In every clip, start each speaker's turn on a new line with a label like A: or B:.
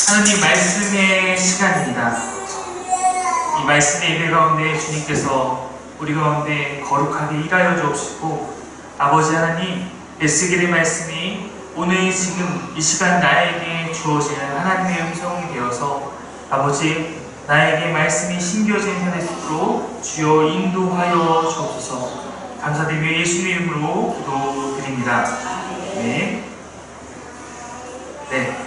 A: 하나님 말씀의 시간입니다. 이 말씀의 예배 가운데 주님께서 우리 가운데 거룩하게 일하여 주옵시고, 아버지 하나님, 에스겔의 말씀이 오늘 지금 이 시간 나에게 주어지는 하나님의 음성이 되어서 아버지, 나에게 말씀이 심겨진 현에서로 주여 인도하여 주옵소서. 감사드리며 예수의 이름으로 기도드립니다. 네.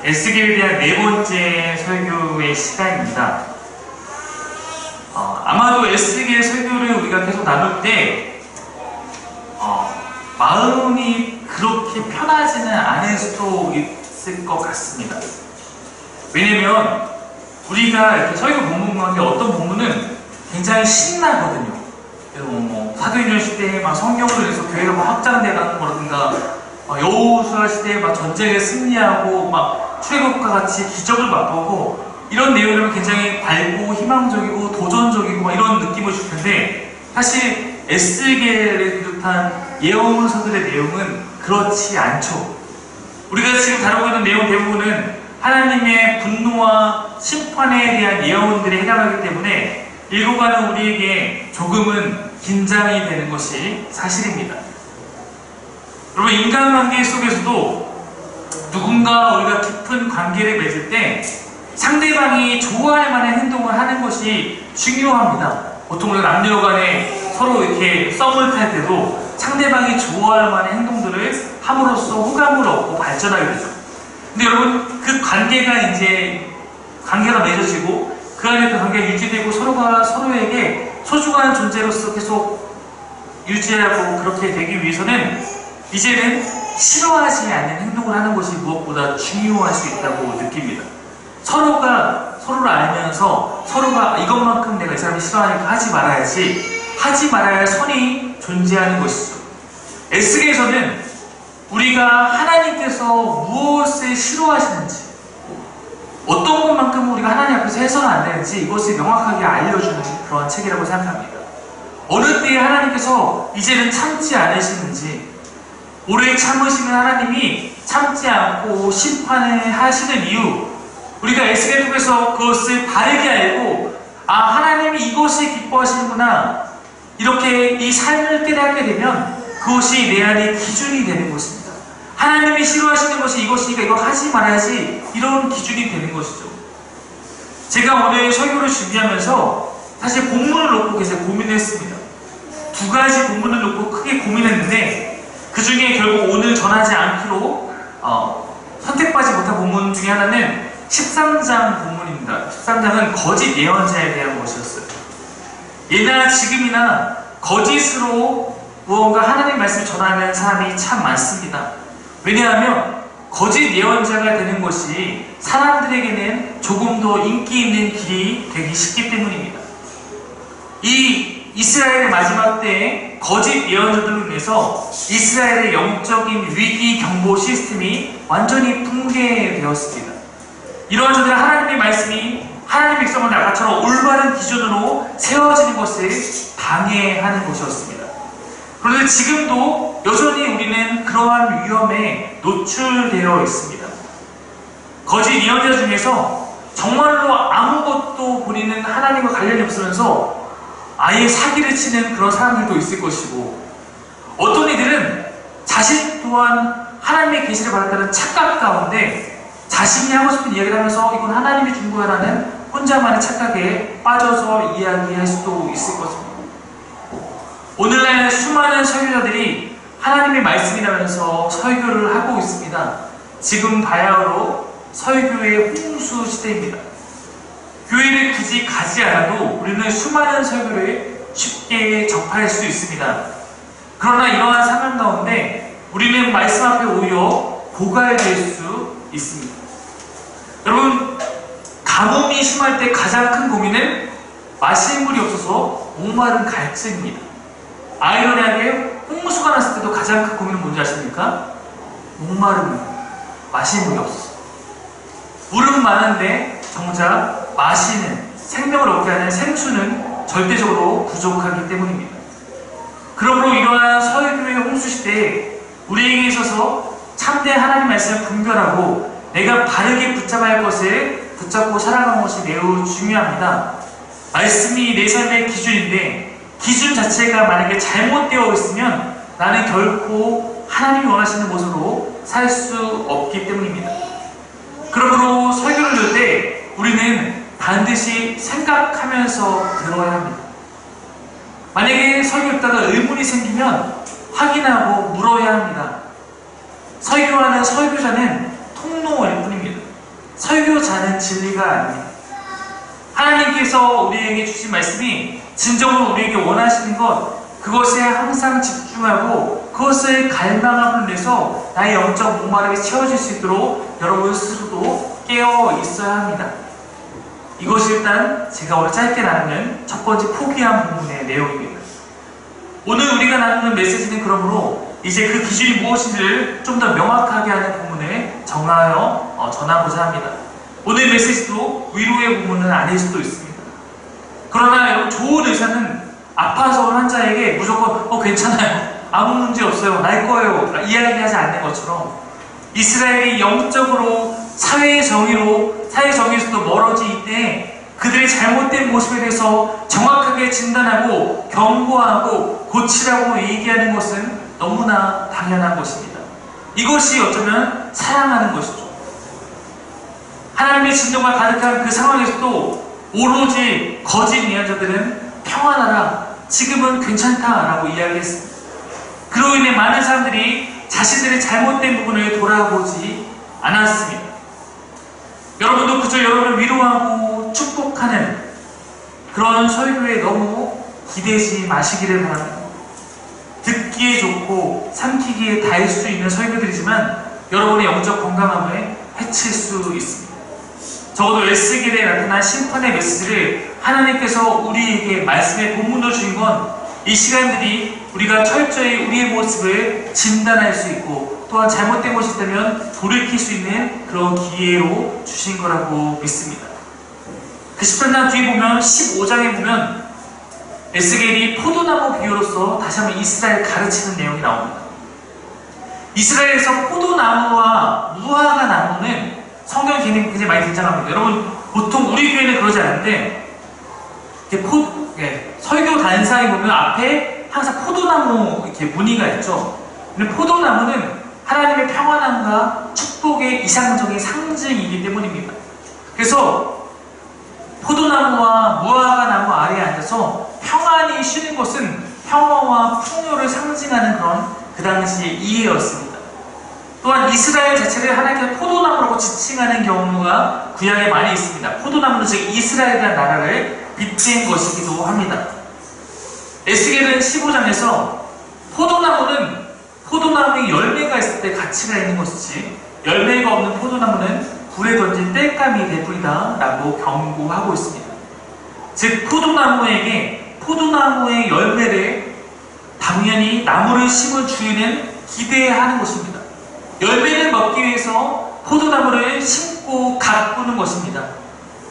A: 에스겔에 대한 네 번째 설교의 시간입니다. 아마도 에스겔 설교를 우리가 계속 나눌 때 마음이 그렇게 편하지는 않을 수도 있을 것 같습니다. 왜냐면 우리가 이렇게 설교 본문과 함께 어떤 본문은 굉장히 신나거든요. 그래서 사도행전 시대에 막 성경을 해서 교회가 막 확장되는 거라든가, 여호수아 시대에 막 전쟁에 승리하고 막 출애굽과 같이 기적을 맛보고, 이런 내용들은 굉장히 밝고 희망적이고 도전적이고 막 이런 느낌을 줄 텐데, 사실 에스겔을 비롯한 예언서들의 내용은 그렇지 않죠. 우리가 지금 다루고 있는 내용 대부분은 하나님의 분노와 심판에 대한 예언들에 해당하기 때문에 읽어가는 우리에게 조금은 긴장이 되는 것이 사실입니다. 여러분, 인간관계 속에서도 누군가 우리가 깊은 관계를 맺을 때 상대방이 좋아할 만한 행동을 하는 것이 중요합니다. 보통 우리가 남녀 간에 서로 이렇게 썸을 탈 때도 상대방이 좋아할 만한 행동들을 함으로써 호감을 얻고 발전하게 되죠. 근데 여러분, 그 관계가 맺어지고 그 안에 그 관계가 유지되고 서로가 서로에게 소중한 존재로서 계속 유지하고 그렇게 되기 위해서는 이제는 싫어하지 않는 행동을 하는 것이 무엇보다 중요할 수 있다고 느낍니다. 서로가 서로를 알면서 서로가 이것만큼 내가 이 사람이 싫어하니까 하지 말아야지, 하지 말아야 할 선이 존재하는 것이죠. 에스겔에서는 우리가 하나님께서 무엇을 싫어하시는지, 어떤 것만큼 우리가 하나님 앞에서 해서는 안 되는지 이것을 명확하게 알려주는 그러한 책이라고 생각합니다. 어느 때에 하나님께서 이제는 참지 않으시는지, 오래 참으시는 하나님이 참지 않고 심판을 하시는 이유, 우리가 에스겔 통해서 그것을 바르게 알고, 하나님이 이것을 기뻐하시는구나, 이렇게 이 삶을 깨닫게 되면 그것이 내 안의 기준이 되는 것입니다. 하나님이 싫어하시는 것이 이것이니까 이거 하지 말아야지, 이런 기준이 되는 것이죠. 제가 오늘 설교를 준비하면서 사실 본문을 놓고 계속 고민을 했습니다. 두 가지 본문을 놓고 크게 고민했는데, 그 중에 결국 오늘 전하지 않기로 선택받지 못한 본문 중에 하나는 13장 본문입니다. 13장은 거짓 예언자에 대한 것이었어요. 예나 지금이나 거짓으로 무언가 하나님의 말씀을 전하는 사람이 참 많습니다. 왜냐하면 거짓 예언자가 되는 것이 사람들에게는 조금 더 인기 있는 길이 되기 쉽기 때문입니다. 이 이스라엘의 마지막 때에 거짓 예언자들로 인해서 이스라엘의 영적인 위기 경보 시스템이 완전히 붕괴되었습니다. 이러한 자들은 하나님의 말씀이 하나님의 백성을 아까처럼 올바른 기준으로 세워지는 것을 방해하는 것이었습니다. 그런데 지금도 여전히 우리는 그러한 위험에 노출되어 있습니다. 거짓 예언자 중에서 정말로 아무것도 본인은 하나님과 관련이 없으면서 아예 사기를 치는 그런 사람들도 있을 것이고, 어떤 이들은 자신 또한 하나님의 계시를 받았다는 착각 가운데 자신이 하고 싶은 이야기를 하면서 이건 하나님이 준 거야라는 혼자만의 착각에 빠져서 이야기할 수도 있을 것입니다. 오늘날 수많은 설교자들이 하나님의 말씀이라면서 설교를 하고 있습니다. 지금 바야흐로 설교의 홍수 시대입니다. 교회를 굳이 가지 않아도 우리는 수많은 설교를 쉽게 접할 수 있습니다. 그러나 이러한 상황 가운데 우리는 말씀 앞에 오히려 고갈될 수 있습니다. 여러분, 가뭄이 심할 때 가장 큰 고민은 마실 물이 없어서 목마른 갈증입니다. 아이러니하게 홍수가 났을 때도 가장 큰 고민은 뭔지 아십니까? 목마른 물, 마실 물이 없어서. 물은 많은데 정작 마시는, 생명을 얻게 하는 생수는 절대적으로 부족하기 때문입니다. 그러므로 이러한 설교의 홍수 시대에 우리에게 있어서 참된 하나님 말씀을 분별하고 내가 바르게 붙잡아야 할 것을 붙잡고 살아가는 것이 매우 중요합니다. 말씀이 내 삶의 기준인데 기준 자체가 만약에 잘못되어 있으면 나는 결코 하나님이 원하시는 모습으로 살 수 없기 때문입니다. 그러므로 설교를 들을 때 우리는 반드시 생각하면서 들어야 합니다. 만약에 설교 듣다가 의문이 생기면 확인하고 물어야 합니다. 설교하는 설교자는 통로일 뿐입니다. 설교자는 진리가 아닙니다. 하나님께서 우리에게 주신 말씀이 진정으로 우리에게 원하시는 것, 그것에 항상 집중하고 그것을 갈망함으로 인해서 나의 영적 목마름이 채워질 수 있도록 여러분 스스로도 깨어 있어야 합니다. 이것이 일단 제가 오늘 짧게 나누는 첫 번째 포기한 본문의 내용입니다. 오늘 우리가 나누는 메시지는 그러므로 이제 그 기준이 무엇인지를 좀 더 명확하게 하는 본문을 정하여 전하고자 합니다. 오늘 메시지도 위로의 본문은 아닐 수도 있습니다. 그러나 여러분, 좋은 의사는 아파서 온 환자에게 무조건 괜찮아요, 아무 문제 없어요, 날 거예요 이야기하지 않는 것처럼 이스라엘이 영적으로 사회의 정의에서도 멀어질 때 그들의 잘못된 모습에 대해서 정확하게 진단하고 경고하고 고치라고 얘기하는 것은 너무나 당연한 것입니다. 이것이 어쩌면 사랑하는 것이죠. 하나님의 진노가 가득한 그 상황에서도 오로지 거짓 예언자들은 평안하라, 지금은 괜찮다라고 이야기했습니다. 그로 인해 많은 사람들이 자신들의 잘못된 부분을 돌아보지 않았습니다. 여러분도 그저 여러분을 위로하고 축복하는 그런 설교에 너무 기대지 마시기를 바랍니다. 듣기에 좋고 삼키기에 닿을 수 있는 설교들이지만 여러분의 영적 건강함을 해칠 수 있습니다. 적어도 에스겔에 나타난 심판의 메시지를 하나님께서 우리에게 말씀의 본문으로 주신 건 이 시간들이 우리가 철저히 우리의 모습을 진단할 수 있고 또한 잘못된 것이 있다면 돌이킬 수 있는 그런 기회로 주신 거라고 믿습니다. 그 13장 뒤에 보면 15장에 보면 에스겔이 포도나무 비유로서 다시 한번 이스라엘 가르치는 내용이 나옵니다. 이스라엘에서 포도나무와 무화과 나무는 성경 개념이 굉장히 많이 등장합니다. 여러분, 보통 우리 교회는 그러지 않는데 설교 단상에 보면 앞에 항상 포도나무 이렇게 무늬가 있죠. 근데 포도나무는 하나님의 평안함과 축복의 이상적인 상징이기 때문입니다. 그래서 포도나무와 무화과 나무 아래에 앉아서 평안히 쉬는 것은 평화와 풍요를 상징하는 그런 그 당시의 이해였습니다. 또한 이스라엘 자체를 하나님께서 포도나무라고 지칭하는 경우가 구약에 많이 있습니다. 포도나무는 즉 이스라엘이라는 나라를 빗댄 것이기도 합니다. 에스겔은 15장에서 포도나무에 열매가 있을 때 가치가 있는 것이지 열매가 없는 포도나무는 불에 던진 땔감이 될 뿐이다 라고 경고하고 있습니다. 즉 포도나무에게 포도나무의 열매를 당연히 나무를 심은 주인은 기대해야 하는 것입니다. 열매를 먹기 위해서 포도나무를 심고 가꾸는 것입니다.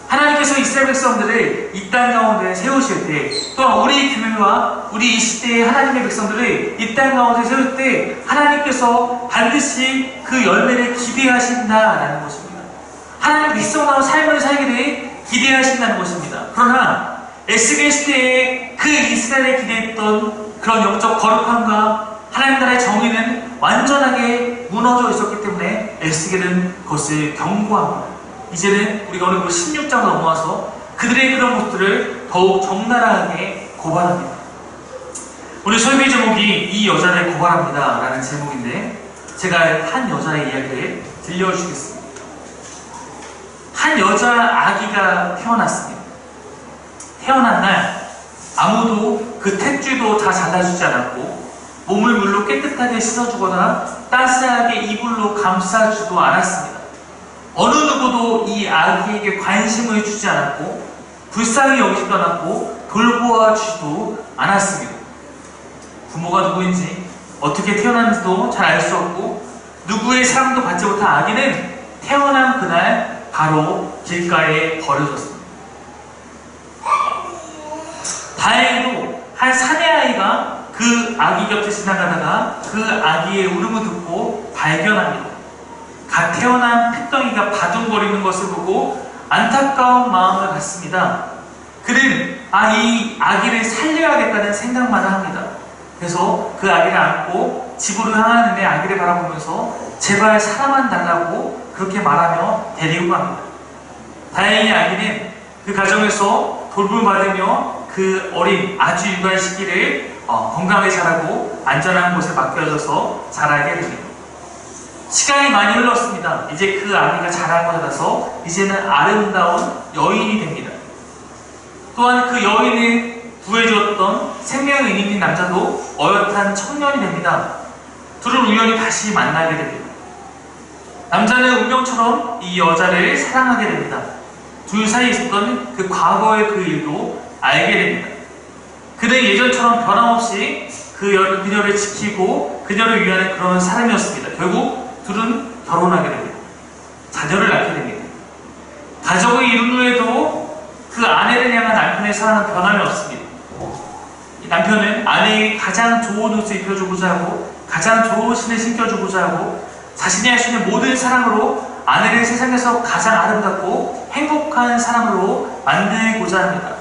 A: 하나님께서 이스라엘 백성들을 이 땅 가운데 세우실 때, 또한 우리 교회와 우리 이 시대의 하나님의 백성들을 이 땅 가운데 세울 때 하나님께서 반드시 그 열매를 기대하신다라는 것입니다. 하나님 백성다운 삶을 살기를 기대하신다는 것입니다. 그러나 에스겔 시대에 그 이스라엘에 기대했던 그런 영적 거룩함과 하나님 나라의 정의는 완전하게 무너져 있었기 때문에 에스겔은 그것을 경고합니다. 이제는 우리가 오늘 16장으로 넘어와서 그들의 그런 모습들을 더욱 적나라하게 고발합니다. 오늘 설교의 제목이 이 여자를 고발합니다 라는 제목인데 제가 한 여자의 이야기를 들려주시겠습니다. 한 여자 아기가 태어났습니다. 태어난 날 아무도 그 탯줄도 다 잘라주지 않았고 몸을 물로 깨끗하게 씻어주거나 따스하게 이불로 감싸주지도 않았습니다. 어느 누구도 이 아기에게 관심을 주지 않았고 불쌍히 여기지도 않았고 돌보아 주지도 않았습니다. 부모가 누구인지 어떻게 태어났는지도 잘 알 수 없고 누구의 사랑도 받지 못한 아기는 태어난 그날 바로 길가에 버려졌습니다. 다행히도 한 사내아이가 그 아기 곁에 지나가다가 그 아기의 울음을 듣고 발견합니다. 갓 태어난 핏덩이가 바둥거리는 것을 보고 안타까운 마음을 갖습니다. 그는 이 아기를 살려야겠다는 생각만 합니다. 그래서 그 아기를 안고 집으로 향하는데 아기를 바라보면서 제발 사랑만 달라고 그렇게 말하며 데리고 갑니다. 다행히 아기는 그 가정에서 돌봄받으며 그 어린 아주 유관 시기를 건강하게 자라고 안전한 곳에 맡겨져서 자라게 됩니다. 시간이 많이 흘렀습니다. 이제 그 아기가 자라고 자라서 이제는 아름다운 여인이 됩니다. 또한 그 여인을 구해주었던 생명의 인인 남자도 어엿한 청년이 됩니다. 둘은 우연히 다시 만나게 됩니다. 남자는 운명처럼 이 여자를 사랑하게 됩니다. 둘 사이에 있었던 그 과거의 그 일도 알게 됩니다. 그는 예전처럼 변함없이 그녀를 지키고 그녀를 위하는 그런 사람이었습니다. 결국 둘은 결혼하게 됩니다. 자녀를 낳게 됩니다. 가족을 이룬 후에도 그 아내를 향한 남편의 사랑은 변함이 없습니다. 남편은 아내에게 가장 좋은 옷을 입혀주고자 하고 가장 좋은 신을 신겨주고자 하고 자신이 할 수 있는 모든 사랑으로 아내를 세상에서 가장 아름답고 행복한 사람으로 만들고자 합니다.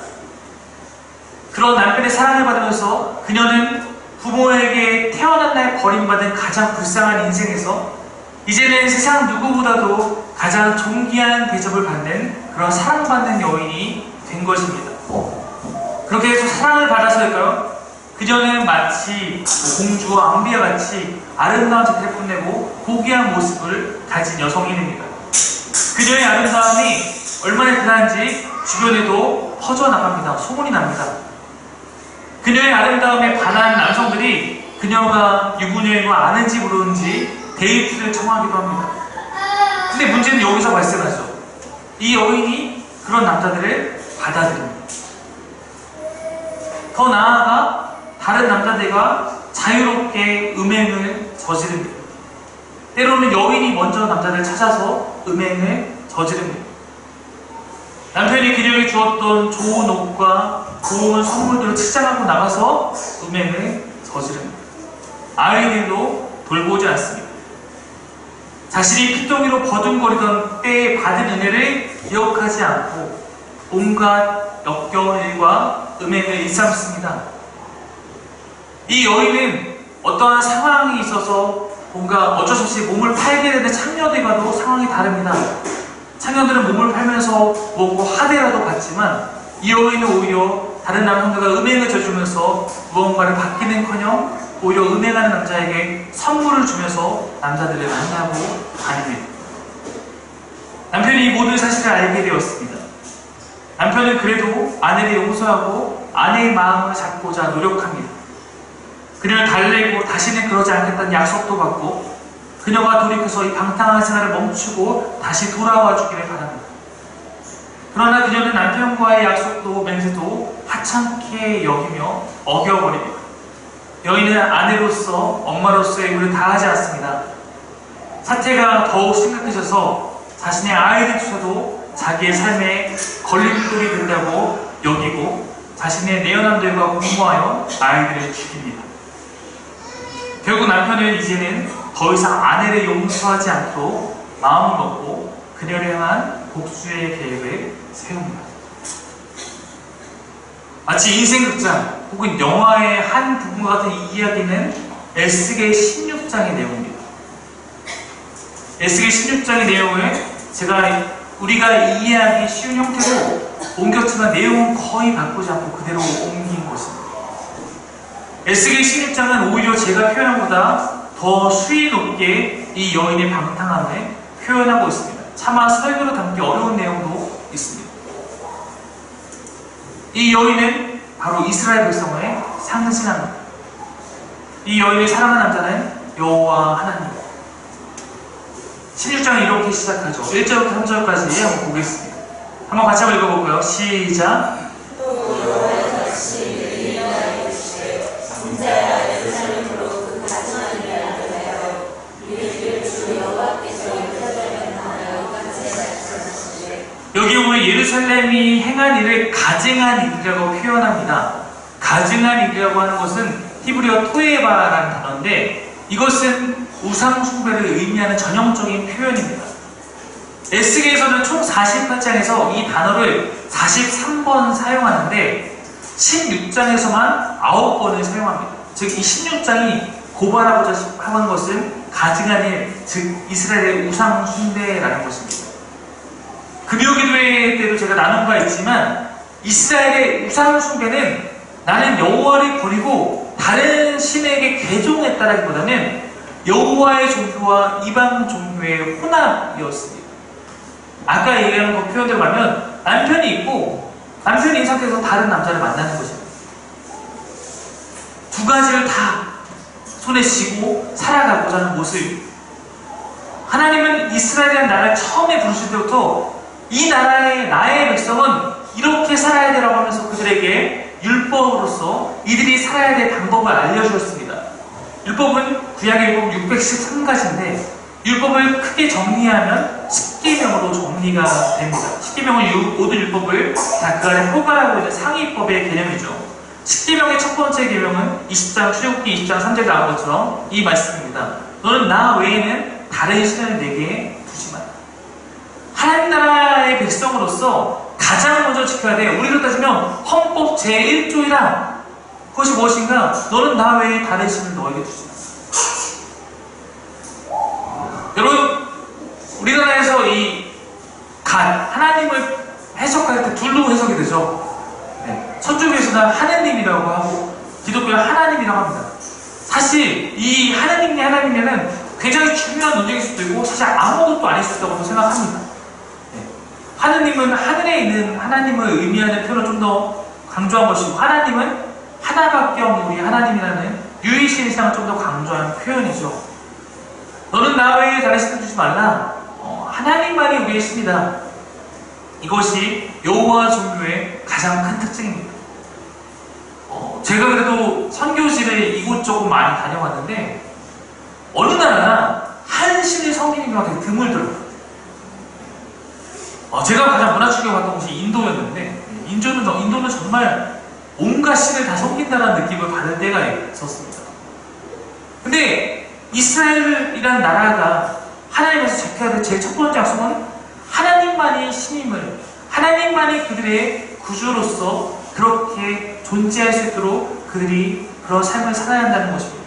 A: 그런 남편의 사랑을 받으면서 그녀는 부모에게 태어난 날 버림받은 가장 불쌍한 인생에서 이제는 세상 누구보다도 가장 존귀한 대접을 받는 그런 사랑받는 여인이 된 것입니다. 그렇게 해서 사랑을 받아서일까요? 그녀는 마치 공주와 앙비와 같이 아름다운 자태를 뽐내고 고귀한 모습을 가진 여성이 됩니다. 그녀의 아름다움이 얼마나 대단한지 주변에도 퍼져나갑니다. 소문이 납니다. 그녀의 아름다움에 반한 남성들이 그녀가 유부녀인 거 아는지 모르는지 데이트를 청하기도 합니다. 근데 문제는 여기서 발생하죠. 이 여인이 그런 남자들을 받아들입니다. 더 나아가 다른 남자들과 자유롭게 음행을 저지릅니다. 때로는 여인이 먼저 남자를 찾아서 음행을 저지릅니다. 남편이 그녀에게 주었던 좋은 옷과 좋은 선물들을 치장하고 나가서 음행을 저지릅니다. 아이들도 돌보지 않습니다. 자신이 핏덩이로 버둥거리던 때에 받은 은혜를 기억하지 않고 온갖 역겨운 일과 음행을 일삼습니다. 이 여인은 어떠한 상황이 있어서 뭔가 어쩔 수 없이 몸을 팔게 되는 창녀들과도 상황이 다릅니다. 창녀들은 몸을 팔면서 뭐고 하대라도 받지만 이 여인은 오히려 다른 남성들과 음행을 저주면서 무언가를 받기는커녕 오히려 음행하는 남자에게 선물을 주면서 남자들을 만나고 다닙니다. 남편이 이 모든 사실을 알게 되었습니다. 남편은 그래도 아내를 용서하고 아내의 마음을 잡고자 노력합니다. 그녀를 달래고 다시는 그러지 않겠다는 약속도 받고 그녀가 돌이켜서 이 방탕한 생활을 멈추고 다시 돌아와 주기를 바랍니다. 그러나 그녀는 남편과의 약속도 맹세도 하찮게 여기며 어겨버립니다. 여인은 아내로서 엄마로서의 의무를 다하지 않습니다. 사태가 더욱 심각해져서 자신의 아이들조차도 자기의 삶에 걸림돌이 된다고 여기고 자신의 내연함들과 공모하여 아이들을 죽입니다. 결국 남편은 이제는 더 이상 아내를 용서하지 않도록 마음을 먹고 그녀를 향한 복수의 계획을 세웁니다. 마치 인생극장 혹은 영화의 한 부분과 같은 이 이야기는 에스겔 16장의 내용입니다. 에스겔 16장의 내용을 우리가 이해하기 쉬운 형태로 옮겼지만 내용은 거의 바꾸지 않고 그대로 옮긴 것입니다. 에스겔 16장은 오히려 제가 표현한 것보다 더 수위 높게 이 여인의 방탕함을 표현하고 있습니다. 차마 설교로 담기 어려운 내용도 있습니다. 이 여인은 바로 이스라엘 백성을 상징합니다. 이 여인을 사랑하는 남자는 여호와 하나님. 16장이 이렇게 시작하죠. 1절부터 3절까지 한번 보겠습니다. 한번 같이 한번 읽어볼까요? 시작. 여기 보면 예루살렘이 행한 일을 가증한 일이라고 표현합니다. 가증한 일이라고 하는 것은 히브리어 토에바라는 단어인데 이것은 우상 숭배를 의미하는 전형적인 표현입니다. 에스겔에서는 총 48장에서 이 단어를 43번 사용하는데 16장에서만 9번을 사용합니다. 즉 이 16장이 고발하고자 하는 것은 가증한 즉 이스라엘의 우상 숭배라는 것입니다. 금요기도회 때도 제가 나눈 바 있지만 이스라엘의 우상 숭배는 나는 여호와를 버리고 다른 신에게 개종했다라기보다는 여호와의 종교와 이방 종교의 혼합이었습니다. 아까 얘기한 그 표현대로 하면 남편이 있고 남편이 이 상태에서 다른 남자를 만나는 것입니다. 두 가지를 다 손에 쥐고 살아가고자 하는 모습. 하나님은 이스라엘이라는 나라를 처음에 부르실 때부터 이 나라의 나의 백성은 이렇게 살아야 되라고 하면서 그들에게 율법으로서 이들이 살아야 될 방법을 알려주었습니다. 율법은 구약의 율법 613가지인데 율법을 크게 정리하면 10계명으로 정리가 됩니다. 10계명은 모든 율법을 다 그 안에 포괄하고 있는 상위법의 개념이죠. 10계명의 첫 번째 계명은 20장 출애굽기 20장 3절 나온 것처럼 이 말씀입니다. 너는 나 외에는 다른 신을 내게 두지 마라. 하나님 나라의 백성으로서 가장 먼저 지켜야 돼. 우리로 따지면 헌법 제1조이다. 그것이 무엇인가? 너는 나 외에 다른 신을 너에게 두지 마라. 여러분, 우리나라에서 이 하나님을 해석할 때 둘로 해석이 되죠. 천주교에서는 하느님이라고 하고 기독교는 하나님이라고 합니다. 사실 이 하나님에는 굉장히 중요한 논쟁일 수도 있고 사실 아무것도 아닐 수 있다고 생각합니다. 하느님은 하늘에 있는 하나님을 의미하는 표현을 좀 더 강조한 것이고 하나님은 하나밖에 없는 우리 하나님이라는 유일신 신앙을 좀 더 강조한 표현이죠. 너는 나 외에 다른 신을 두지 말라. 하나님만이 우리의 신이다. 이것이 여호와 종교의 가장 큰 특징입니다. 제가 그래도 선교지를 이곳저곳 많이 다녀왔는데 어느 나라나 한 신의 성기는 경우가 되게 드물더라고요. 제가 가장 문화 충격받던 곳이 인도였는데 인도는 정말 온갖 신을 다 섬긴다는 느낌을 받을 때가 있었습니다. 근데 이스라엘이라는 나라가 하나님께서 지켜야 될 제일 첫 번째 약속은 하나님만이 신임을, 하나님만이 그들의 구주로서 그렇게 존재할 수 있도록 그들이 그런 삶을 살아야 한다는 것입니다.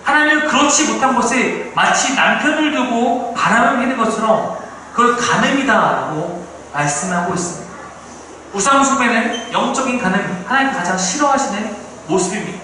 A: 하나님은 그렇지 못한 것을 마치 남편을 두고 바람을 피는 것처럼 그걸 간음이다라고 말씀하고 있습니다. 우상숭배는 영적인 간음, 하나님이 가장 싫어하시는 모습입니다.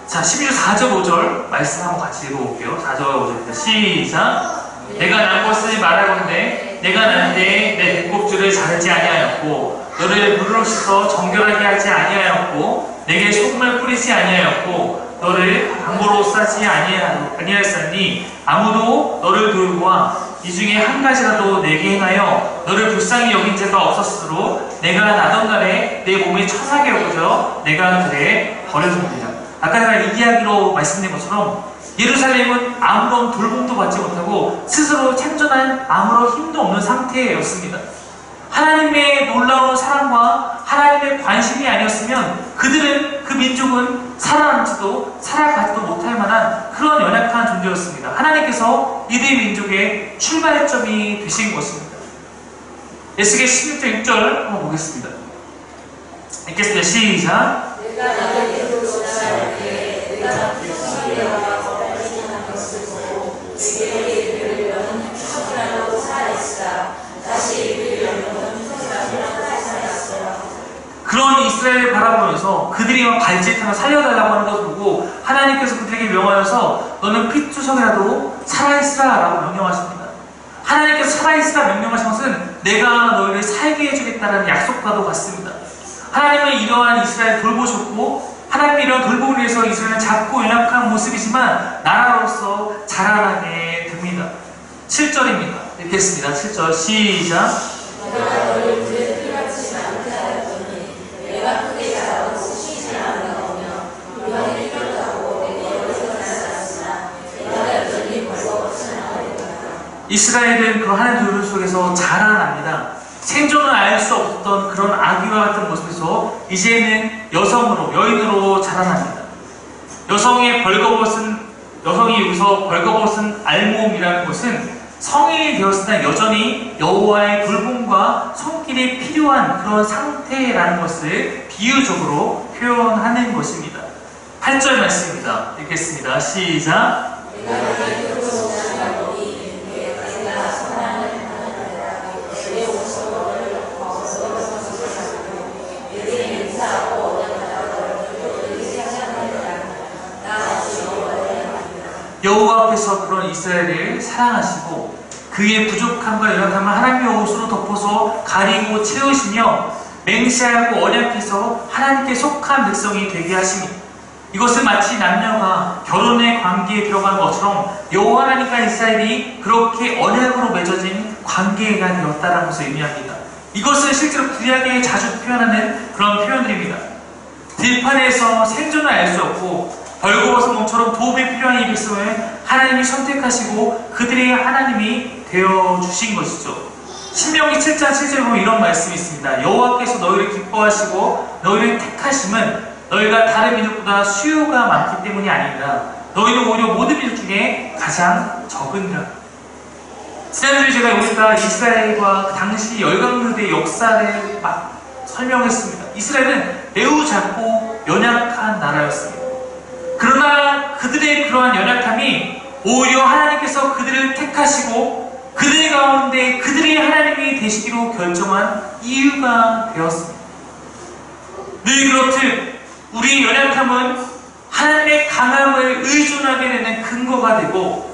A: 자, 12절 4절 5절 말씀 한번 같이 읽어볼게요. 4절 5절입니다. 시작! 내가 난 것을 말하건대 내가 난데 내 배꼽줄을 자르지 아니하였고 너를 물로 씻어 정결하게 하지 아니하였고 내게 소금을 뿌리지 아니하였고 너를 방보로 싸지 아니하였으니 아무도 너를 돌보아 이 중에 한 가지라도 내게 행하여 너를 불쌍히 여긴 자가 없었으므로 내가 나던 날에 내 몸이 천하게 여겨져 내가 그래 버려줍니다. 아까 제가 이 이야기로 말씀드린 것처럼 예루살렘은 아무런 돌봄도 받지 못하고 스스로 참전한 아무런 힘도 없는 상태였습니다. 하나님의 놀라운 사랑과 하나님의 관심이 아니었으면 그들은, 그 민족은 살아남지도 살아가지도 못할 만한 그런 연약한 존재였습니다. 하나님께서 이들 민족의 출발점이 되신 것입니다. 에스겔 16장 6절 한번 보겠습니다. 읽겠습니다. 시작! 그런 이스라엘을 바라보면서 그들이 막 발짓하며 살려달라고 하는 것을 보고 하나님께서 그들에게 명하여서 너는 핏투성이라도 살아있으라 라고 명령하십니다. 하나님께서 살아있으라 명령하신 것은 내가 너희를 살게 해주겠다는 약속과도 같습니다. 하나님은 이러한 이스라엘을 돌보셨고 하나님이 이런 돌봄을 위해서 이스라엘은 작고 연약한 모습이지만 나라로서 자라나게 됩니다. 7절입니다. 읽겠습니다. 7절 시작!
B: 내가 너를 물에 피같이 만들었더니 내가 크게 자라고 쉬지 않으며 물건이 필요하고 내게 어디서 나타났으나 내가 여전히 벌거벗지 않으리라.
A: 이스라엘은 그 하나님 돌봄 속에서 자라납니다. 생존을 알 수 없었던 그런 아기와 같은 모습에서 이제는 여성으로, 여인으로 자라납니다. 여성이 여기서 벌거벗은 알몸이라는 것은 성인이 되었으나 여전히 여호와의 돌봄과 손길이 필요한 그런 상태라는 것을 비유적으로 표현하는 것입니다. 8절 말씀입니다. 읽겠습니다. 시작. 여호와 앞에서 그런 이스라엘을 사랑하시고 그의 부족함과 연약함을 하나님의 옷으로 덮어서 가리고 채우시며 맹세하고 언약해서 하나님께 속한 백성이 되게 하시니 이것은 마치 남녀가 결혼의 관계에 들어간 것처럼 여호와 하나님과 이스라엘이 그렇게 언약으로 맺어진 관계가 되었다는 것을 의미합니다. 이것은 실제로 구약에 자주 표현하는 그런 표현들입니다. 들판에서 생존을 알 수 없고 벌거벗은 몸처럼 도움이 필요한 이 백성을 하나님이 선택하시고 그들의 하나님이 되어주신 것이죠. 신명기 7장 7절에 보면 이런 말씀이 있습니다. 여호와께서 너희를 기뻐하시고 너희를 택하심은 너희가 다른 민족보다 수요가 많기 때문이 아니라 너희는 오히려 모든 민족 중에 가장 적으니라. 지난주에 제가 우리가 이스라엘과 그 당시 열강류대의 역사를 막 설명했습니다. 이스라엘은 매우 작고 연약한 나라였습니다. 그러나 그들의 그러한 연약함이 오히려 하나님께서 그들을 택하시고 그들 가운데 그들이 하나님이 되시기로 결정한 이유가 되었습니다. 늘 그렇듯 우리의 연약함은 하나님의 강함을 의존하게 되는 근거가 되고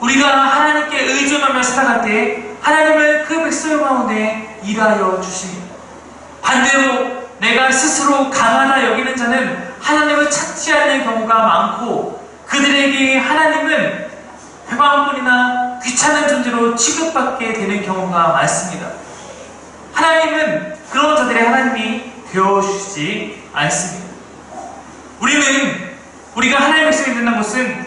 A: 우리가 하나님께 의존하며 살아갈 때 하나님은 그 백성 가운데 일하여 주십니다. 반대로 내가 스스로 강하다 여기는 자는 하나님을 찾지 않는 경우가 많고 그들에게 하나님은 회방꾼이나 귀찮은 존재로 취급받게 되는 경우가 많습니다. 하나님은 그런 자들의 하나님이 되어주시지 않습니다. 우리가 하나님의 백성이 된다는 것은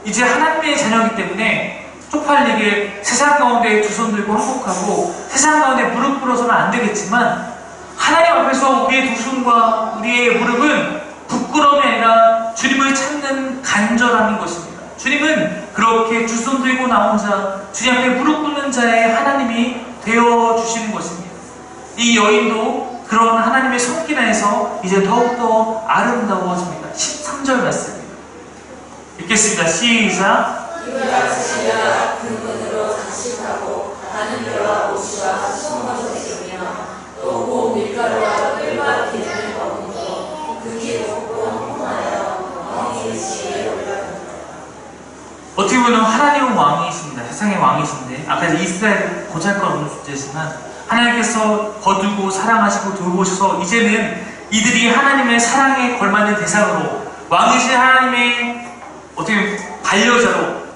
A: 이제 하나님의 자녀이기 때문에 쪽팔리게 세상 가운데 두 손 들고 항복하고 세상 가운데 무릎 꿇어서는 안 되겠지만 하나님 앞에서 우리의 두 손과 우리의 무릎은 부끄러움이 아니라 주님을 찾는 간절함인 것입니다. 주님은 그렇게 두 손 들고 나온 자, 주님 앞에 무릎 꿇는 자의 하나님이 되어주시는 것입니다. 이 여인도 그런 하나님의 손길 안에서 이제 더욱더 아름다워집니다. 13절 말씀입니다. 읽겠습니다. 시작.
B: 이가 쓰시라 근근으로 장식하고 가는 벼와 옷이와 수송으로 되며 또 고 밀가루와 꿀과 기름을 머금고 그게 높고 홍하여 왕의 지혜에 올라간다.
A: 어떻게 보면 하나님은 왕이십니다. 세상의 왕이신데 아까 이스라엘 보잘것없는 존재지만 하나님께서 거두고 사랑하시고 돌보셔서 이제는 이들이 하나님의 사랑에 걸맞는 대상으로 왕이신 하나님의 어떻게 반려자로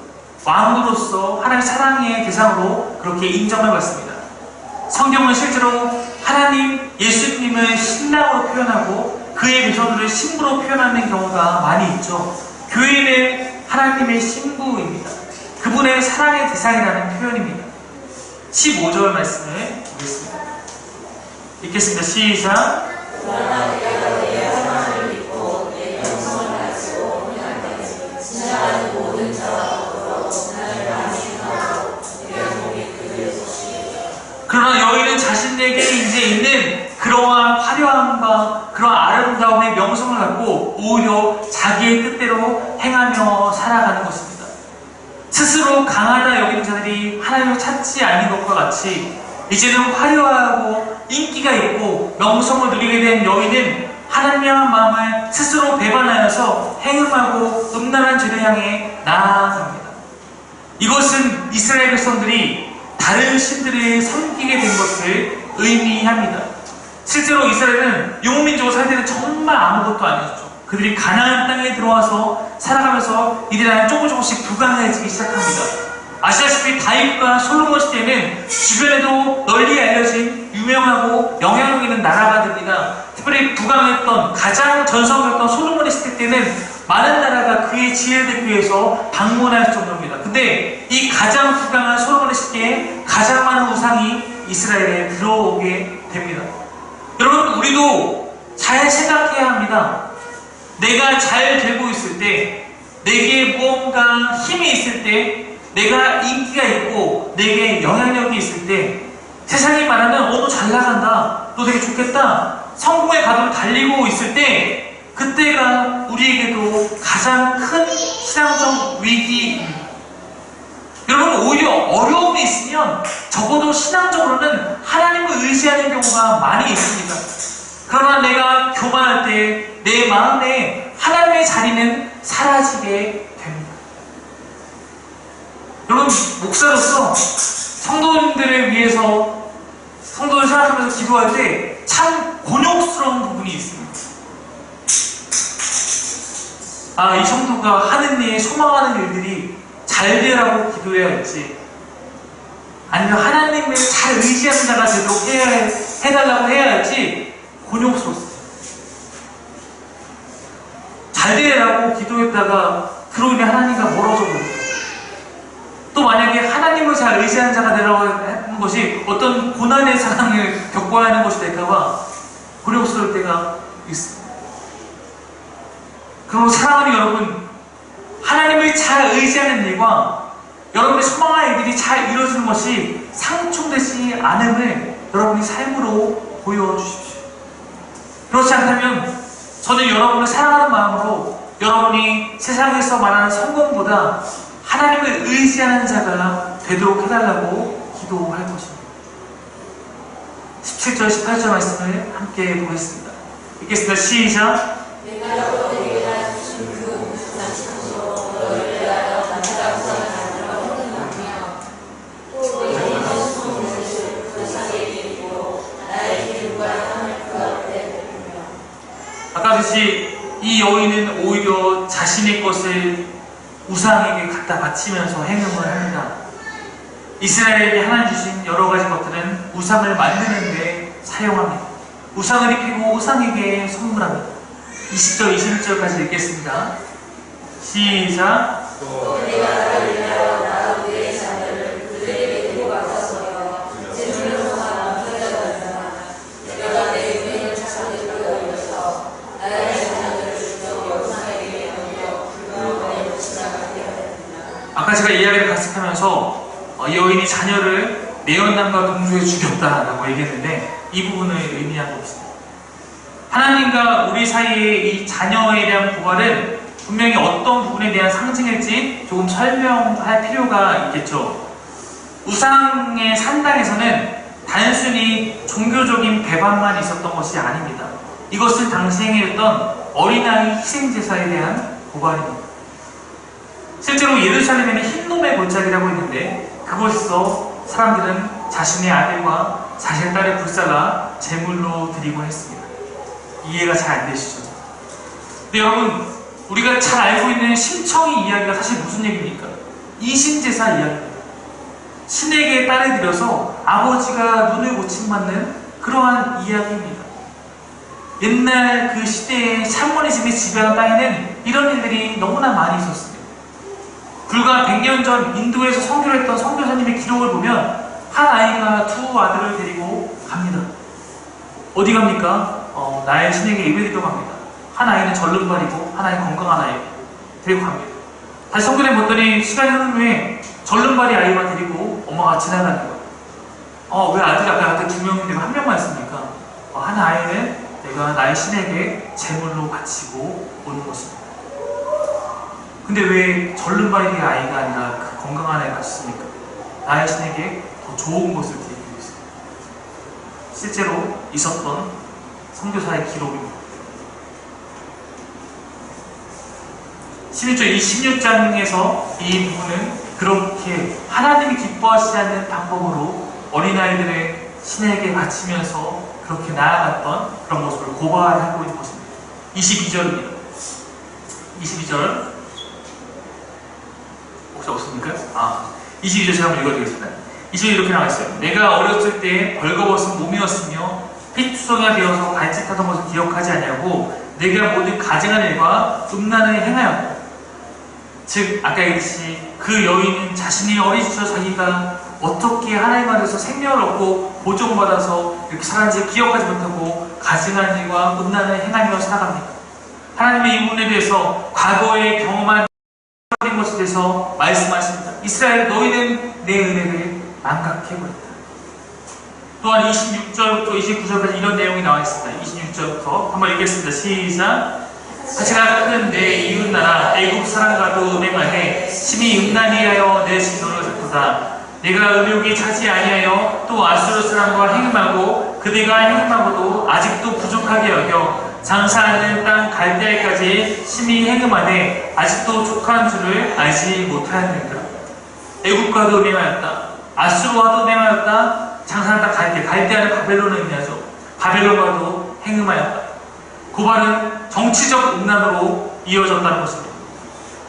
A: 왕으로서 하나님의 사랑의 대상으로 그렇게 인정을 받습니다. 성경은 실제로 하나님 예수님을 신랑으로 표현하고 그의 백성들을 신부로 표현하는 경우가 많이 있죠. 교회는 하나님의 신부입니다. 그분의 사랑의 대상이라는 표현입니다. 15절 말씀을 보겠습니다. 읽겠습니다. 시작.
B: 그러나 내가 너희의 사랑을 믿고 내 영성을 가지고 그날까지 지나가는 모든 자와 더불어 나를 안식하고 내 몸이 그들의 소식이다.
A: 그러나 여인은 자신에게 이제 있는 그러한 화려함과 그러한 아름다움의 명성을 갖고 오히려 자기의 뜻대로 행하며 살아가는 것입니다. 스스로 강하다 여기는 자들이 하나님을 찾지 않는 것과 같이 이제는 화려하고 인기가 있고 명성을 누리게 된 여인은 하나님의 마음을 스스로 배반하여서 행음하고 음란한 죄를 향해 나아갑니다. 이것은 이스라엘 백성들이 다른 신들을 섬기게 된 것을 의미합니다. 실제로 이스라엘은 유목민족으로 살 때는 정말 아무것도 아니었죠. 그들이 가나안 땅에 들어와서 살아가면서 이들은 조금씩 부강해지기 시작합니다. 아시다시피 다윗과 솔로몬 시대에는 주변에도 널리 알려진 유명하고 영향력 있는 나라가 됩니다. 특별히 부강했던 가장 전성했던 솔로몬의 시대 때는 많은 나라가 그의 지혜를 듣기 위해서 방문할 정도입니다. 근데 이 가장 부강한 솔로몬의 시대에 가장 많은 우상이 이스라엘에 들어오게 됩니다. 여러분, 우리도 잘 생각해야 합니다. 내가 잘 되고 있을 때, 내게 무언가 힘이 있을 때 내가 인기가 있고 내게 영향력이 있을 때 세상이 말하는 너 잘 나간다, 너 되게 좋겠다, 성공의 가도를 달리고 있을 때 그때가 우리에게도 가장 큰 신앙적 위기입니다. 여러분, 오히려 어려움이 있으면 적어도 신앙적으로는 하나님을 의지하는 경우가 많이 있습니다. 그러나 내가 교만할 때 내 마음에 하나님의 자리는 사라지게 됩니다. 여러분, 목사로서 성도님들을 위해서 성도를 생각하면서 기도할 때 참 곤욕스러운 부분이 있습니다. 이 성도가 하는 일, 소망하는 일들이 잘 되라고 기도해야 할지, 아니면 하나님을 잘 의지하는 자가 되도록 해달라고 해야 할지 곤욕스럽습니다. 잘 되라고 기도했다가 그러고 보면 하나님과 멀어져 버립니다. 또 만약에 하나님을 잘 의지하는 자가 되라고 하는 것이 어떤 고난의 상황을 겪어야 하는 것이 될까봐 곤욕스러울 때가 있습니다. 그러므로 사랑하는 여러분, 하나님을 잘 의지하는 일과 여러분의 소망할 일들이 잘 이루어지는 것이 상충되지 않음을 여러분이 삶으로 보여주십시오. 그렇지 않다면 저는 여러분을 사랑하는 마음으로 여러분이 세상에서 말하는 성공보다 하나님을 의지하는 자가 되도록 해달라고 기도할 것입니다. 17절, 18절 말씀을 함께 보겠습니다. 읽겠습니다. 시작. 아까 같이 이 여인은 오히려 자신의 것을 우상에게 갖다 바치면서 행음을 합니다. 이스라엘에게 하나님 주신 여러 가지 것들은 우상을 만드는 데 사용합니다. 우상을 입히고 우상에게 선물합니다. 20절, 21절까지 읽겠습니다. 시작. 아까 제가 이야기를 가득하면서 이 여인이 자녀를 내연남과 동조해 죽였다라고 얘기했는데 이 부분을 의미한 것입니다. 하나님과 우리 사이의 이 자녀에 대한 고발은 분명히 어떤 부분에 대한 상징일지 조금 설명할 필요가 있겠죠. 우상의 산당에서는 단순히 종교적인 배반만 있었던 것이 아닙니다. 이것은 당시 행했던 어린아이 희생제사에 대한 고발입니다. 실제로 예루살렘에는 흰놈의 골짜기라고 있는데 그곳에서 사람들은 자신의 아들과 자신의 딸을 불살라 제물로 드리곤 했습니다. 이해가 잘 안 되시죠? 근데 여러분, 우리가 잘 알고 있는 심청이 이야기가 사실 무슨 얘기입니까? 이신제사 이야기입니다. 신에게 딸을 드려서 아버지가 눈을 고침받는 그러한 이야기입니다. 옛날 그 시대의 샤머니즘이 지배한 땅에는 이런 일들이 너무나 많이 있었습니다. 불과 100년 전 인도에서 선교를 했던 선교사님의 기록을 보면 한 아이가 두 아들을 데리고 갑니다. 어디 갑니까? 나의 신에게 예배드리러 갑니다. 한 아이는 절름발이고 한 아이는 건강한 아이 데리고 갑니다. 다시 선교를 봤더니 시간이 흐른 후에 절름발이 아이만 데리고 엄마가 지나가는 거예요. 왜 아들이 아까 아까 두 명인데 한 명만 있습니까? 한 아이는 내가 나의 신에게 제물로 바치고 오는 것입니다. 근데 왜 절름발이 아이가 아니라 그 건강한 아이를 바쳤습니까? 나의 신에게 더 좋은 것을 드리기 위해서. 실제로 있었던 선교사의 기록입니다. 11절, 이 16장에서 이 부분은 그렇게 하나님이 기뻐하시지 않는 방법으로 어린아이들을 신에게 바치면서 그렇게 나아갔던 그런 모습을 고발하고 있는 것입니다. 22절입니다. 22절 혹시 없습니까? 22절 제가 한번 읽어드리겠습니다. 22절 이렇게 나와있어요. 내가 어렸을 때 벌거벗은 몸이었으며 피투성이가 되어서 발짓하던 것을 기억하지 아니하고 내가 모든 가증한 일과 음란을 행하였고, 즉 아까 얘기했듯이 그 여인은 자신이 어린 시절 자기가 어떻게 하나님 안에서 생명을 얻고 보존받아서 이렇게 살았는지 기억하지 못하고 가증한 일과 음란을 행하며 살아갑니다. 하나님의 이 부분에 대해서 과거에 경험한 것에 대해서 말씀하십니다. 이스라엘 너희는 내 은혜를 망각해버렸다. 또한 26절부터 29절까지 이런 내용이 나와 있습니다. 26절부터 한번 읽겠습니다. 시작. 가치가 큰 내 이웃나라 애굽 사람과도 음행하되 심히 음란히하여 내 진노를 듣도다. 내가 의욕이 차지 아니하여 또 아수르 사람과 행음하고 그대가 행음하고도 아직도 부족하게 여겨 장사하는 땅 갈대아까지 심히 행음하되 아직도 족한 줄을 알지 못하였느니라. 애굽과도 음행하였다. 아수르와도 음행하였다. 장사하는 땅 갈대아는 바벨론을 의미하죠. 바벨론과도 행음하였다. 고발은 정치적 음란으로 이어졌다는 것입니다.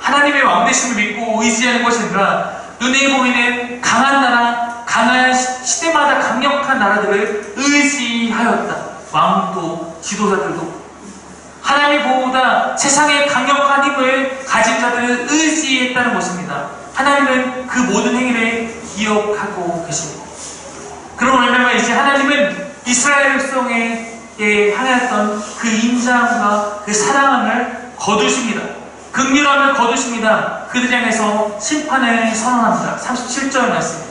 A: 하나님의 왕되심을 믿고 의지하는 것이 아니라 눈에 보이는 강한 나라, 강한 시대마다 강력한 나라들을 의지하였다. 왕도 지도자들도 하나님의 보호보다 세상의 강력한 힘을 가진 자들을 의지했다는 것입니다. 하나님은 그 모든 행위를 기억하고 계십니다. 그런 말미암아 이제 하나님은 이스라엘 백성에게 향했던 그 인자함과 그 사랑함을 거두십니다. 긍휼함을 거두십니다. 그들 향해서 심판을 선언합니다. 37절 말씀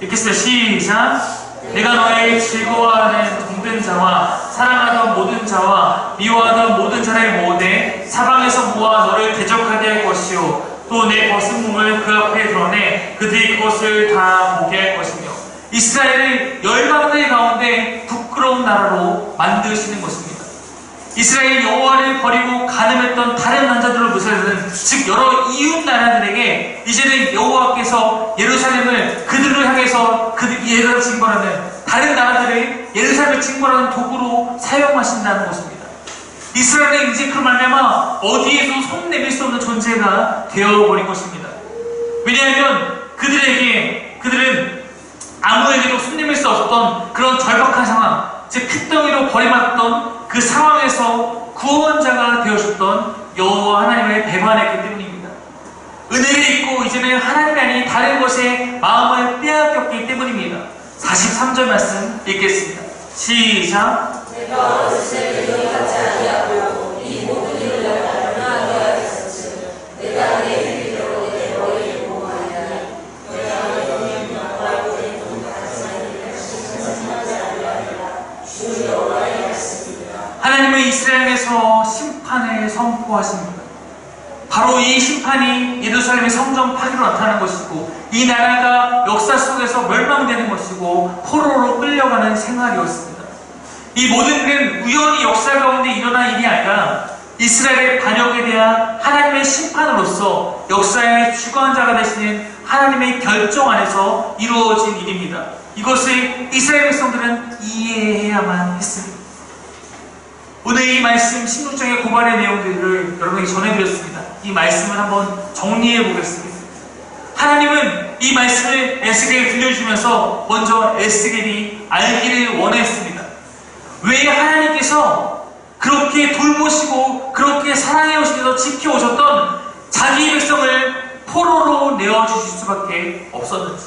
A: 읽겠습니다. 시작. 내가 너의 즐거워하는 동든 자와 사랑하던 모든 자와 미워하던 모든 자를 모으되 사방에서 모아 너를 대적하게 할 것이요 또 내 벗은 몸을 그 앞에 드러내 그들이 그것을 다 보게 할 것이며 이스라엘을 열방들 가운데 부끄러운 나라로 만드시는 것입니다. 이스라엘 여호와를 버리고 간음했던 다른 남자들을 묘사하는 즉 여러 이웃 나라들에게 이제는 여호와께서 예루살렘을 그들을 향해서 예루살렘을 징벌하는 다른 나라들을 예루살렘을 징벌하는 도구로 사용하신다는 것입니다. 이스라엘은 이제 그 말미암아 어디에도 손 내밀 수 없는 존재가 되어버린 것입니다. 왜냐하면 그들은 아무에게도 손 내밀 수 없었던 그런 절박한 상황, 즉 핏덩이로 버림받던 그 상황에서 구원자가 되어주셨던 여호와 하나님을 배반했기 때문입니다. 은혜를 잊고 이제는 하나님이 아닌 다른 것에 마음을 빼앗겼기 때문입니다. 43절 말씀 읽겠습니다. 시작.
B: 내가 어렸을 때 너희 같지 아니하고 이 모든 일을 내가 얼마나 하였었지. 내가 내 일로 내 너희를 보호하리니 내가 내 너희를 영광하고 내 너희를 가르치는 신성하지 아니하리라. 주 여호와의 말씀입니다.
A: 하나님은 이스라엘에서 심판을 선포하십니다. 바로 이 심판이 예루살렘의 성전 파괴로 나타나는 것이고 이 나라가 역사 속에서 멸망되는 것이고 포로로 끌려가는 생활이었습니다. 이 모든 일은 우연히 역사 가운데 일어난 일이 아니라 이스라엘의 반역에 대한 하나님의 심판으로서 역사의 주관자가 되시는 하나님의 결정 안에서 이루어진 일입니다. 이것을 이스라엘 백성들은 이해해야만 했습니다. 오늘 이 말씀 16장의 고발의 내용들을 여러분에게 전해드렸습니다. 이 말씀을 한번 정리해 보겠습니다. 하나님은 이 말씀을 에스겔에게 들려주면서 먼저 에스겔이 알기를 원했습니다. 왜 하나님께서 그렇게 돌보시고 그렇게 사랑해 오시면서 지켜오셨던 자기 백성을 포로로 내어주실 수밖에 없었는지,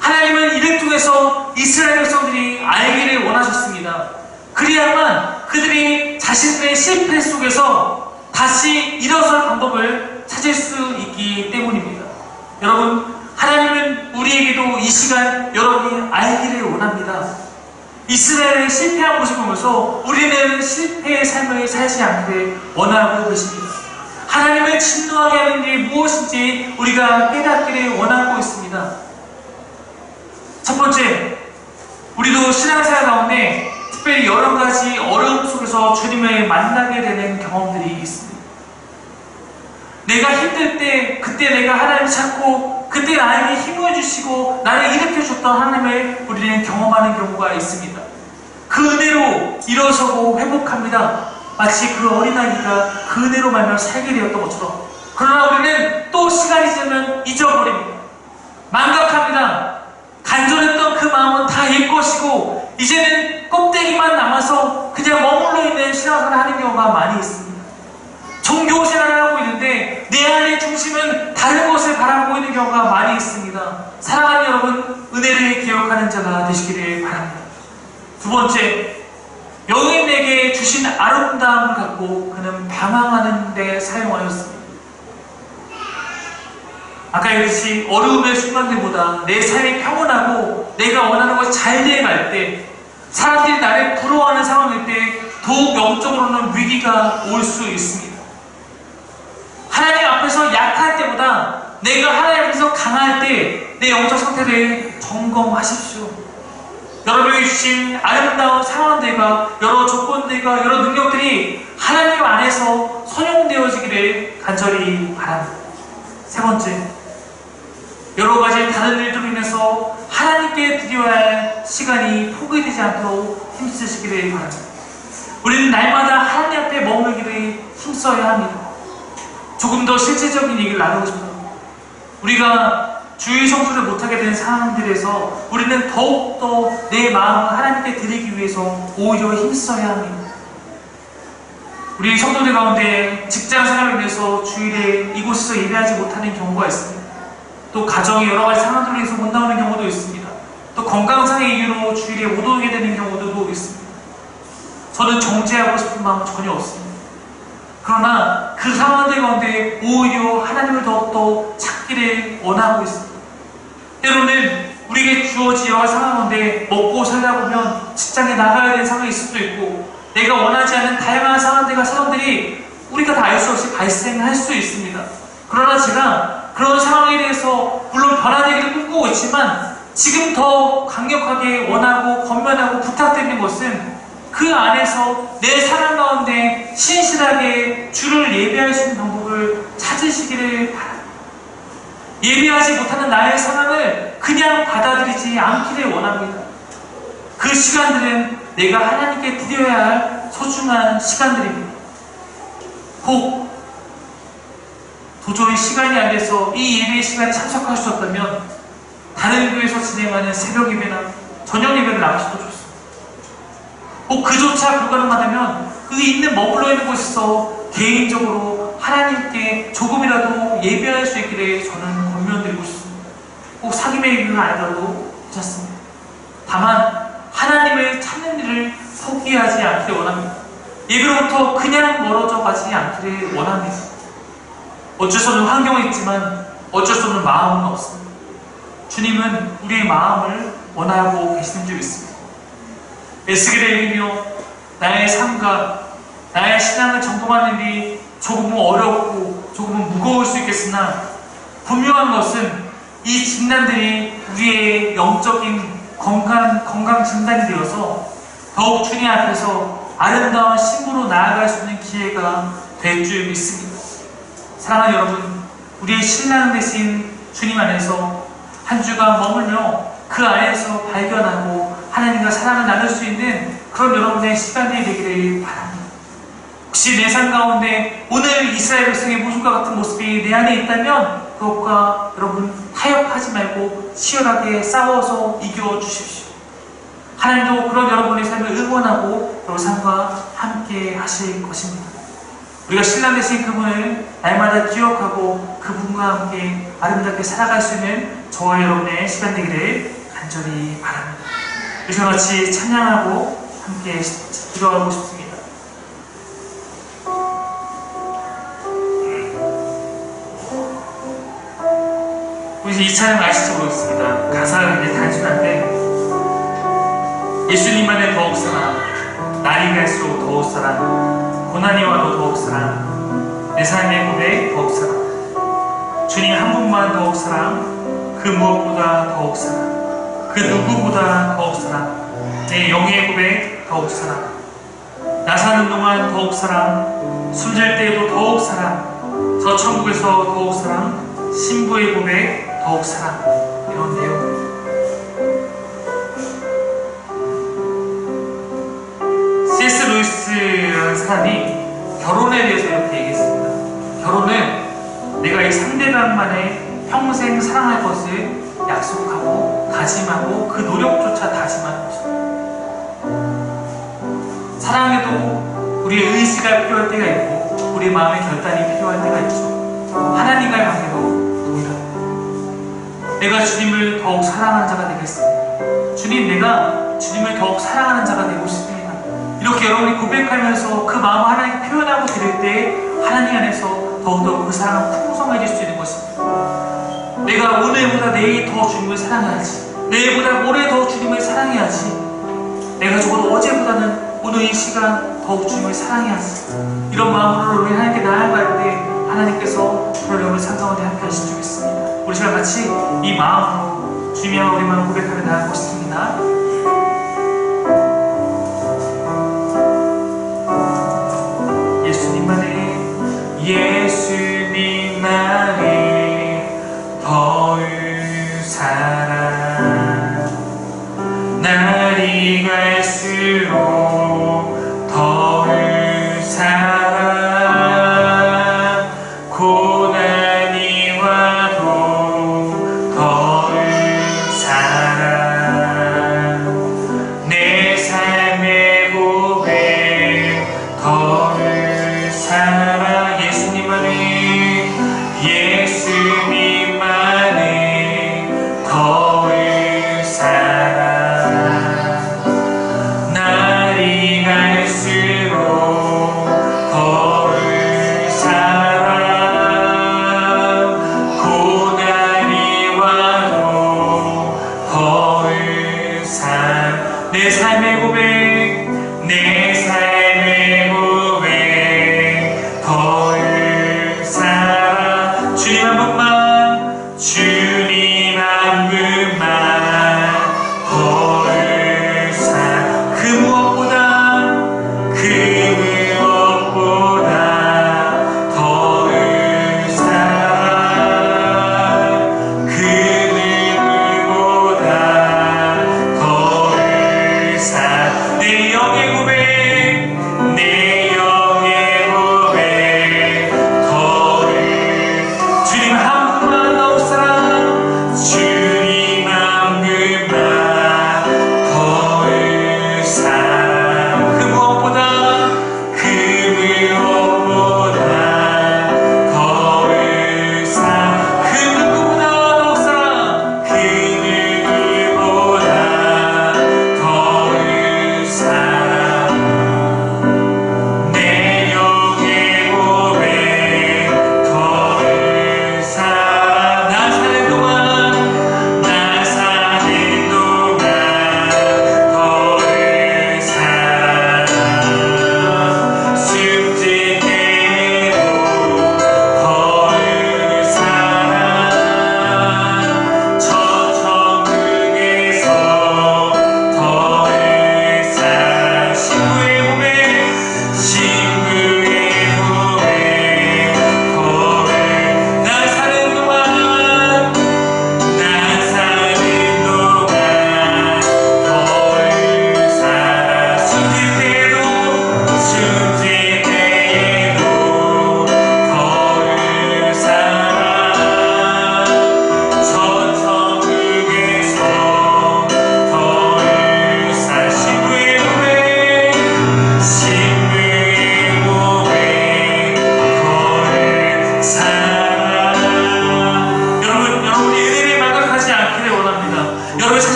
A: 하나님은 이를 통해서 이스라엘 백성들이 알기를 원하셨습니다. 그래야만 그들이 자신들의 실패 속에서 다시 일어설 방법을 찾을 수 있기 때문입니다. 여러분, 하나님은 우리에게도 이 시간 여러분이 알기를 원합니다. 이스라엘의 실패한 모습을 보면서 우리는 실패의 삶을 살지 않기를 원하고 계십니다. 하나님을 진노하게 하는 일이 무엇인지 우리가 깨닫기를 원하고 있습니다. 첫 번째, 우리도 신앙생활 가운데 특별히 여러 가지 어려움 속에서 주님을 만나게 되는 경험들이 있습니다. 내가 힘들 때 그때 내가 하나님을 찾고 그때 나에게 힘을 주시고 나를 일으켜줬던 하나님을 우리는 경험하는 경우가 있습니다. 그 은혜로 일어서고 회복합니다. 마치 그 어린아이가 그 은혜로 말미암아 살게 되었던 것처럼. 그러나 우리는 또 시간이 지나면 잊어버립니다. 망각합니다. 간절했던 그 마음은 다 잃 것이고 이제는 껍데기만 남아서 그냥 머물러 있는 신앙생활을 하는 경우가 많이 있습니다. 종교생활을 하고 있는데 내 안의 중심은 다른 것을 바라보고 있는 경우가 많이 있습니다. 사랑하는 여러분, 은혜를 기억하는 자가 되시기를 바랍니다. 두 번째, 여호와에게 주신 아름다움을 갖고 그는 방황하는 데 사용하였습니다. 아까 얘기했듯이 어려움의 순간들보다 내 삶이 평온하고 내가 원하는 것이 잘 돼갈 때, 사람들이 나를 부러워하는 상황일 때 더욱 영적으로는 위기가 올 수 있습니다. 하나님 앞에서 약할 때보다 내가 하나님 앞에서 강할 때 내 영적 상태를 점검하십시오. 여러분에게 주신 아름다운 상황들과 여러 조건들과 여러 능력들이 하나님 안에서 선용되어지기를 간절히 바랍니다. 세 번째, 여러 가지 다른 일들로 인해서 하나님께 드려야 할 시간이 포기되지 않도록 힘쓰시기를 바랍니다. 우리는 날마다 하나님 앞에 머물기를 힘써야 합니다. 조금 더 실제적인 얘기를 나누고 싶습니다. 우리가 주의 성수를 못하게 된 상황들에서 우리는 더욱더 내 마음을 하나님께 드리기 위해서 오히려 힘써야 합니다. 우리 성도들 가운데 직장 생활을 위해서 주일에 이곳에서 예배하지 못하는 경우가 있습니다. 또 가정의 여러 가지 상황들로 인해서 못 나오는 경우도 있습니다. 또 건강상의 이유로 주일에 못 오게 되는 경우도 있습니다. 저는 정죄하고 싶은 마음은 전혀 없습니다. 그러나 그 상황들 가운데 오히려 하나님을 더욱더 찾기를 원하고 있습니다. 때로는 우리에게 주어진 여러 상황 가운데 먹고 살다 보면 직장에 나가야 되는 상황이 있을 수도 있고, 내가 원하지 않는 다양한 상황들이 우리가 다 알 수 없이 발생할 수 있습니다. 그러나 제가 그런 상황에 대해서 물론 변화되기를 꿈꾸고 있지만 지금 더 강력하게 원하고 권면하고 부탁드리는 것은 그 안에서 내 삶 가운데 신실하게 주를 예배할 수 있는 방법을 찾으시기를 바랍니다. 예배하지 못하는 나의 상황을 그냥 받아들이지 않기를 원합니다. 그 시간들은 내가 하나님께 드려야 할 소중한 시간들입니다. 혹 도저히 시간이 안 돼서 이 예배의 시간에 참석할 수 없다면 다른 교회에서 진행하는 새벽 예배나 저녁 예배를 나가셔도 좋습니다. 혹 그조차 불가능하다면 그 있는 머물러 있는 곳에서 개인적으로 하나님께 조금이라도 예배할 수 있기를 저는 권면드리고 싶습니다. 꼭 사귐의 의미가 아니라도 괜찮습니다. 다만 하나님을 찾는 일을 포기하지 않기를 원합니다. 예배로부터 그냥 멀어져 가지 않기를 원합니다. 어쩔 수 없는 환경은 있지만 어쩔 수 없는 마음은 없습니다. 주님은 우리의 마음을 원하고 계시는 줄 믿습니다. 에스겔을 읽으며 나의 삶과 나의 신앙을 점검하는 일이 조금은 어렵고 조금은 무거울 수 있겠으나 분명한 것은 이 진단들이 우리의 영적인 건강 진단이 되어서 더욱 주님 앞에서 아름다운 신부로 나아갈 수 있는 기회가 될 줄 믿습니다. 사랑하는 여러분, 우리의 신랑 되신 주님 안에서 한 주간 머물며 그 안에서 발견하고 하나님과 사랑을 나눌 수 있는 그런 여러분의 시간이 되기를 바랍니다. 혹시 내 삶 가운데 오늘 이스라엘 백성의 모습과 같은 모습이 내 안에 있다면 그것과 여러분 타협하지 말고 치열하게 싸워서 이겨주십시오. 하나님도 그런 여러분의 삶을 응원하고 여러분 삶과 함께 하실 것입니다. 우리가 신랑 되신 그분을 날마다 기억하고 그분과 함께 아름답게 살아갈 수 있는 저와 여러분의 시간 되기를 간절히 바랍니다. 이렇게 같이 찬양하고 함께 기도하고 싶습니다. 우리 이 찬양 아실지 모르겠습니다. 가사가 굉장히 단순한데 예수님만의 더욱 사랑, 날이 갈수록 더욱 사랑, 고난이 와도 더욱 사랑, 내 삶의 고백 더욱 사랑, 주님 한 분만 더욱 사랑, 그 무엇보다 더욱 사랑, 그 누구보다 더욱 사랑, 내 영의 고백 더욱 사랑, 나 사는 동안 더욱 사랑, 숨질 때에도 더욱 사랑, 저 천국에서 더욱 사랑, 신부의 고백 더욱 사랑, 이런 내용. C.S. 루이스라는 사람이 결혼에 대해서 이렇게 얘기했습니다. 결혼은 내가 이 상대방만의 평생 사랑할 것을 약속하고 다짐하고 그 노력조차 다짐하는 것입니다. 사랑에도 우리의 의지가 필요할 때가 있고 우리의 마음의 결단이 필요할 때가 있죠. 하나님과의 관계도 동일합니다. 내가 주님을 더욱 사랑하는 자가 되겠습니다. 주님, 내가 주님을 더욱 사랑하는 자가 되고 싶습니다. 이렇게 여러분이 고백하면서 그 마음을 하나님께 표현하고 드릴 때 하나님 안에서 더욱더 그 사랑은 풍성해질 수 있는 것입니다. 내가 오늘보다 내일 더 주님을 사랑해야지. 내일보다 모레 더 주님을 사랑해야지. 내가 적어도 어제보다는 오늘 이 시간 더욱 주님을 사랑해야지. 이런 마음으로 우리 하나님께 나아갈 때 하나님께서 그런 영을 상 가운데 함께 하시면 좋겠습니다. 우리 시간 같이 이 마음으로 주님의 우리 마음 고백하며 나아가고 싶습니다. 예수님만이 더욱 사랑 날이 갈수록 더욱 사랑 고난이 와도 더욱 사랑 내 삶의 고백 더욱 사랑 예수님만이 더욱 사랑 날이 갈수록 더욱 사랑 고난이 와도 더욱 사랑 내 삶의 고백 내